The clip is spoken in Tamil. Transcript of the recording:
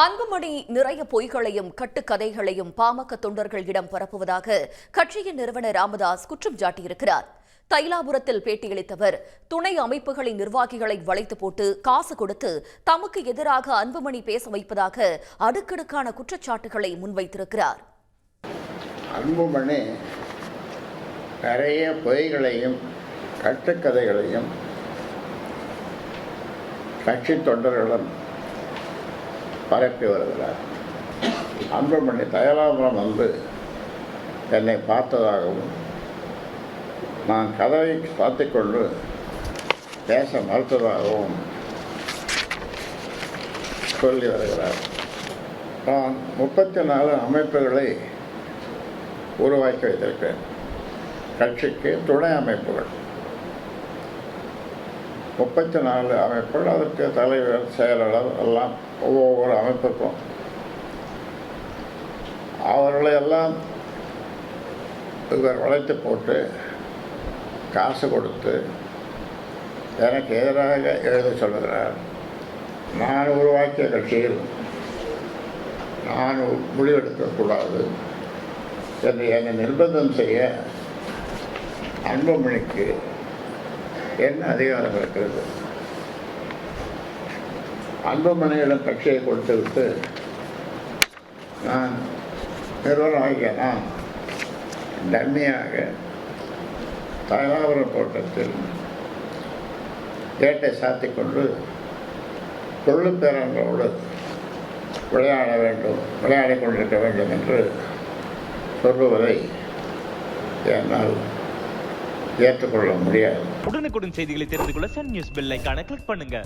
அன்புமணி நிறைய பொய்களையும் கட்டுக்கதைகளையும் பாமக தொண்டர்களிடம் பரப்புவதாக கட்சியின் நிறுவனர் ராமதாஸ் குற்றம் சாட்டியிருக்கிறார். தைலாபுரத்தில் பேட்டியளித்தவர் துணை அமைப்புகளின் நிர்வாகிகளை வளைத்து போட்டு காசு கொடுத்து தமக்கு எதிராக அன்புமணி பேச வைப்பதாக அடுக்கடுக்கான குற்றச்சாட்டுகளை முன்வைத்திருக்கிறார். அன்புமணி நிறைய பொய்களையும் கட்டுக்கதைகளையும் கட்சி தொண்டர்களிடம் பரப்பி வருகிறார். அன்புமணி தைலாபுரம் வந்து என்னை பார்த்ததாகவும் நான் கதவை சாத்திக்கொண்டு பேச மறுத்ததாகவும் சொல்லி வருகிறார். நான் 34 அமைப்புகளை உருவாக்கி வைத்திருக்கிறேன். கட்சிக்கு துணை அமைப்புகள் 34 அமைப்புகள், அதற்கு தலைவர், செயலாளர் எல்லாம் ஒவ்வொரு அமைப்புக்கும் அவர்களையெல்லாம் இவர் வளைத்து போட்டு காசு கொடுத்து எனக்கு எதிராக எழுத சொல்லுகிறார். நான் உருவாக்கிய கட்சியில் நான் முடிவெடுக்கக்கூடாது என்று என்னை நிர்பந்தம் செய்ய அன்புமணிக்கு என்ன அதிகாரம் இருக்கிறது? அன்புமணியிடம் கட்சியை கொடுத்து விட்டு நான் நிறுவனமாகிய நான் டம்மியாக தைலாபுரம் தோட்டத்தில் கேட்டை சாத்திக்கொண்டு கொள்ளு பேரங்களோடு விளையாடி கொண்டிருக்க வேண்டும் என்று சொல்லுவதை என்னால் ஏற்றுக்கொள்ள முடியாது. உடனுக்குடன் செய்திகளை தெரிந்து கொள்ள சன் நியூஸ் பெல் ஐகானை கிளிக் பண்ணுங்க.